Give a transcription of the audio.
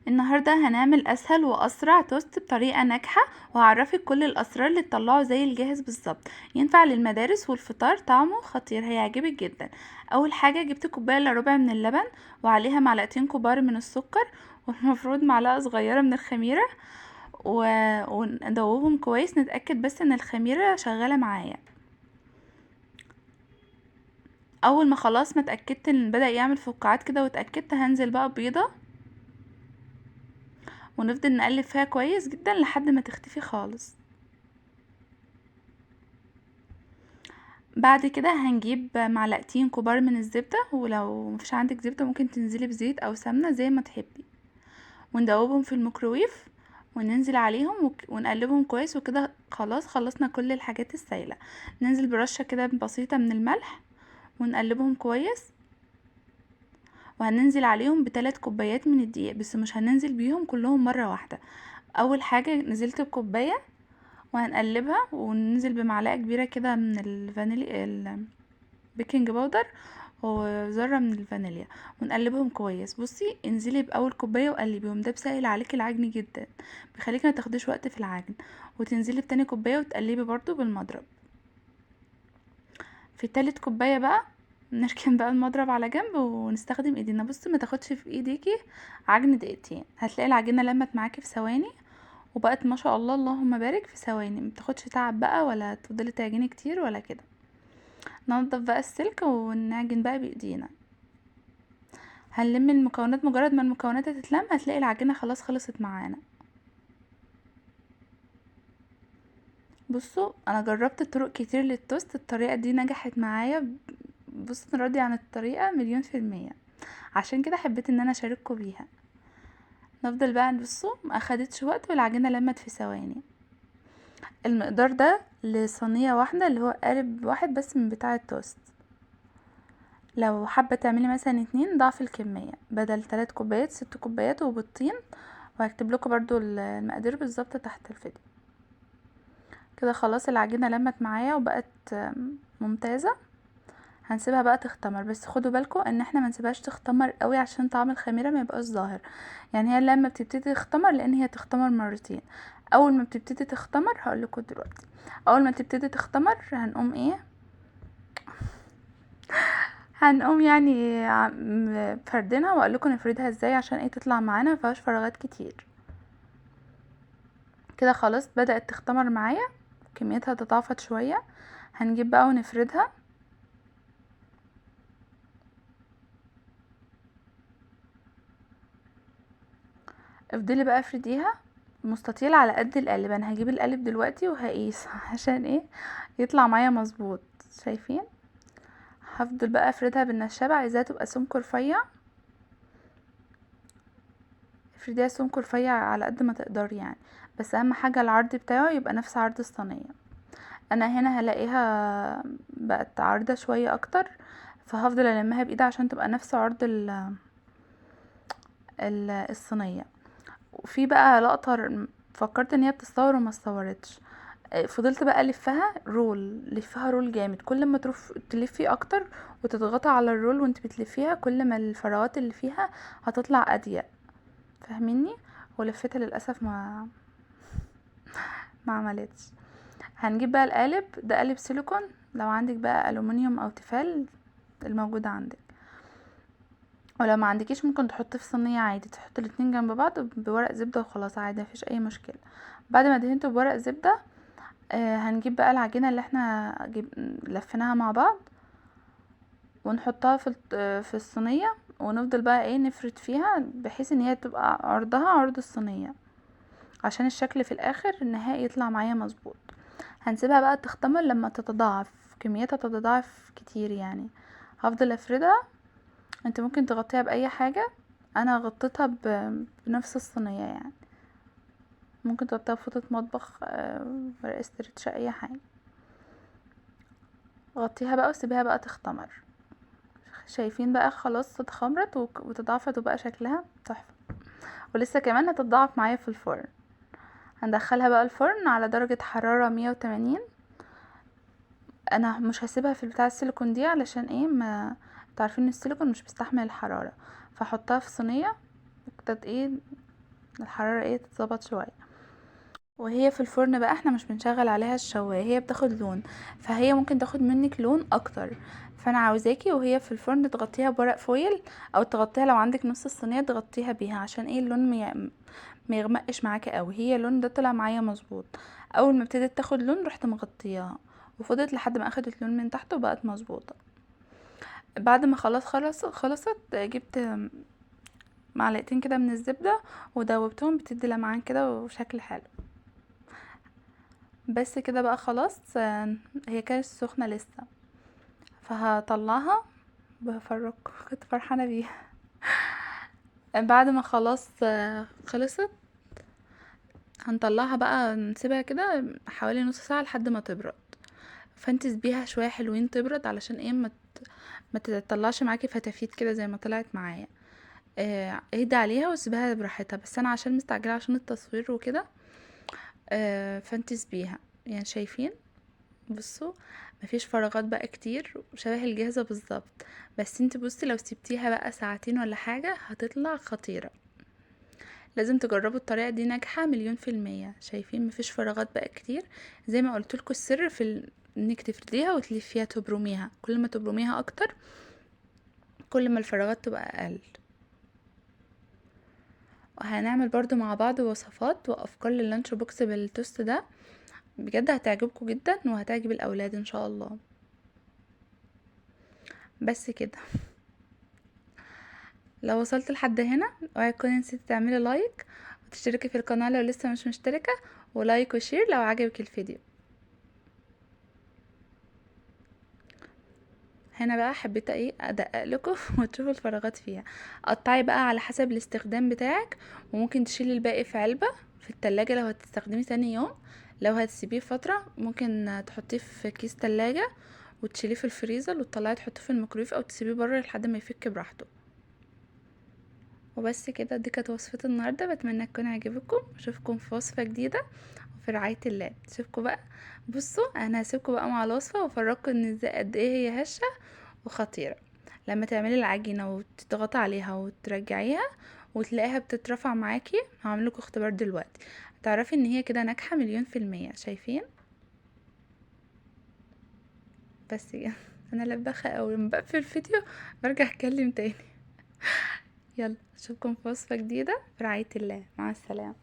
النهاردة هنعمل اسهل واسرع توست بطريقة ناجحة، وهعرفك كل الاسرار اللي تطلعه زي الجاهز بالظبط. ينفع للمدارس والفطار، طعمه خطير هيعجبك جدا. اول حاجة جبت كوباية الا ربع من اللبن، وعليها معلقتين كبار من السكر، والمفروض معلقة صغيرة من الخميرة و... وندوبهم كويس، نتأكد بس ان الخميرة شغالة معايا. اول ما خلاص ما اتأكدت ان بدأ يعمل فقاعات كده واتأكدت، هنزل بقى بيضة، ونفضل نقلب فيها كويس جدا لحد ما تختفي خالص. بعد كده هنجيب معلقتين كبار من الزبدة، ولو مفيش عندك زبدة ممكن تنزلي بزيت او سمنة زي ما تحبي، وندوبهم في الميكروويف، وننزل عليهم ونقلبهم كويس. وكده خلاص خلصنا كل الحاجات السايلة. ننزل برشة كده بسيطة من الملح، ونقلبهم كويس. وهننزل عليهم ب3 كوبايات من الدقيق، بس مش هننزل بيهم كلهم مرة واحدة. اول حاجة نزلت بكوباية، وهنقلبها، وننزل بمعلقة كبيرة كده من الفانيليا البيكنج باودر، وذرة من الفانيليا، ونقلبهم كويس. بصي، انزلي باول كوباية وقلبيهم، ده بيسهل عليكي العجن جدا، بيخليكي ما تاخديش وقت في العجن. وتنزلي بتاني كوباية وتقلبي برضو بالمضرب. في تالت كوباية بقى نركن بقى المضرب على جنب، ونستخدم ايدينا. بصي، ما تاخدش في ايديكي عجن دقيقتين، هتلاقي العجينة لمت معاكي في ثواني، وبقت ما شاء الله اللهم بارك في ثواني. متاخدش تعب بقى، ولا تفضلي تعجني كتير ولا كده. ننضف بقى السلك ونعجن بقى بايدينا. هنلم المكونات، مجرد ما المكونات تتلم هتلاقي العجينة خلاص خلصت معانا. بصوا، انا جربت طرق كتير للتوست، الطريقة دي نجحت معايا. بصوا، انا راضية عن الطريقة 1000000%، عشان كده حبيت ان انا اشارككم بيها. نفضل بقى، بصوا ما اخدتش وقت، والعجينة لمت في ثواني. المقدار ده لصينية واحدة، اللي هو قالب واحد بس من بتاع التوست. لو حابة تعملي مثلا 2، ضعف الكمية، بدل 3 كوبايات 6 كوبايات وبيضتين. وهكتب لكم برضو المقادير بالظبط تحت الفيديو. كده خلاص العجينة لمت معايا وبقت ممتازة. هنسيبها بقى تختمر، بس خدوا بالكم ان احنا ما نسيبهاش تختمر قوي عشان طعم الخميره ما يبقاش ظاهر. يعني هي لما بتبتدي تختمر، لان هي تختمر مرتين. اول ما بتبتدي تختمر هقول لكم دلوقتي. اول ما تبتدي تختمر هنقوم ايه، هنقوم يعني فردينها، واقول لكم نفردها ازاي عشان ايه تطلع معانا مفيهاش فراغات كتير. كده خلاص بدأت تختمر معايا، كميتها تضاعفت شويه. هنجيب بقى ونفردها. افضلي بقى افرديها مستطيل على قد القالب. انا هجيب القالب دلوقتي وهقيس عشان ايه يطلع معايا مظبوط. شايفين؟ هفضل بقى افردها بالنشابة، عايزاها تبقى سمك رفيع. افرديها سمك رفيع على قد ما تقدري يعني، بس اهم حاجة العرض بتاعه يبقى نفس عرض الصينية. انا هنا هلاقيها بقت عرضة شوية اكتر، فهفضل المها بايدي عشان تبقى نفس عرض الصينية. وفي بقى لقطة فكرت ان هي بتتصور وما اتصورتش. فضلت بقى الفها رول، لفها رول جامد. كل ما تلفي اكتر وتضغطي على الرول وانت بتلفيها، كل ما الفراغات اللي فيها هتطلع اضيق. فاهميني؟ ولفتها للاسف ما عملتش. هنجيب بقى القالب ده، قالب سيليكون. لو عندك بقى الومنيوم او تيفال الموجود عندك، ولو ما عندكيش ممكن تحطيه في صينيه عادي، تحط الاتنين جنب بعض بورق زبده وخلاص عادي، مفيش اي مشكله. بعد ما دهنته بورق زبده، هنجيب بقى العجينة اللي احنا لفيناها مع بعض، ونحطها في الصينية، ونفضل بقى ايه نفرد فيها بحيث ان هي تبقى عرضها عرض الصينية، عشان الشكل في الاخر النهائي يطلع معايا مظبوط. هنسيبها بقى تختمر لما تتضاعف كميتها، تتضاعف كتير يعني. هفضل افردها. انت ممكن تغطيها باي حاجة، انا غطيتها بنفس الصينية يعني. ممكن تغطيها بفوطة مطبخ، ورق استرتش، اي حاجة. غطيها بقى وسيبيها بقى تختمر. شايفين بقى خلاص اتخمرت وتضاعفت وبقى شكلها تحفة. ولسه كمان هتتضاعف معايا في الفرن. هندخلها بقى الفرن على درجة حرارة 180. انا مش هسيبها في بتاع السيليكون دي، علشان ايه، ما تعرفين السيليكون مش بيستحمل الحرارة. فحطها في صينية ايه الحرارة ايه تتظبط شوية. وهي في الفرن بقى احنا مش بنشغل عليها الشواية، هي بتاخد لون، فهي ممكن تاخد منك لون اكتر. فانا عاوزاكي وهي في الفرن تغطيها بورق فويل، او تغطيها لو عندك نص الصينية تغطيها بيها، عشان ايه اللون ما يغمقش معاكي قوي. هي اللون ده طلع معايا مظبوط. اول ما ابتدت تاخد لون رحت مغطياها، وفضلت لحد ما اخدت لون من تحت وبقت مظبوطه. بعد ما خلصت جبت معلقتين كده من الزبده ودوبتهم، بتدي لمعان كده وشكل حلو. بس كده بقى خلاص. هي كانت سخنه لسه، فهطلعها بفرج. كنت فرحانه بيها. بعد ما خلاص خلصت، هنطلعها بقى نسيبها كده حوالي نص ساعه لحد ما تبرد. فانتس بيها شويه حلوين تبرد، علشان ايه ما تطلعش معاكي فتافيت كده زي ما طلعت معايا. اهدي عليها وسيبها براحتها، بس انا عشان مستعجله عشان التصوير وكده. فانتس بيها يعني شايفين. بصوا، مفيش فراغات بقى كتير، شبه الجاهزه بالظبط. بس انت بصي لو سبتيها بقى ساعتين ولا حاجه هتطلع خطيره. لازم تجربوا الطريقه دي، ناجحه مليون في المية. شايفين مفيش فراغات بقى كتير. زي ما قلتلكوا السر في انك تفرديها وتلفيها تبرميها، كل ما تبرميها اكتر كل ما الفراغات تبقى اقل. وهنعمل برضو مع بعض وصفات وافكار لللانش بوكس بالتوست ده، بجد هتعجبكم جدا وهتعجب الاولاد ان شاء الله. بس كده. لو وصلت لحد هنا اوعي تكوني نسيتي تعملي لايك وتشتركي في القناه لو لسه مش مشتركه، ولايك وشير لو عجبك الفيديو. هنا بقى حبيت ايه ادقق لكم وتشوفوا الفراغات فيها. قطعي بقى على حسب الاستخدام بتاعك، وممكن تشيلي الباقي في علبة في التلاجة لو هتستخدمي تاني يوم. لو هتسيبيه فترة ممكن تحطيه في كيس تلاجة وتشيليه في الفريزر وتطلعي تحطيه في الميكرويف او تسيبيه بره لحد ما يفك براحته. وبس كده، دي كانت وصفة النهاردة، بتمنى تكون عجبكم. اشوفكم في وصفة جديدة وفي رعاية الله. اشوفكم بقى. بصوا انا هسيبكم بقى مع الوصفة وافرجكم ان ازاي قد ايه هي هشة وخطيرة. لما تعملي العجينة وتضغطي عليها وترجعيها وتلاقيها بتترفع معاكي، هعملكوا اختبار دلوقتي تعرفي ان هي كده ناجحة مليون في المية. شايفين؟ بس كده. انا لبخة اوي لما بقفل الفيديو برجع اتكلم تاني. يلا اشوفكم في وصفة جديدة في رعاية الله. مع السلامة.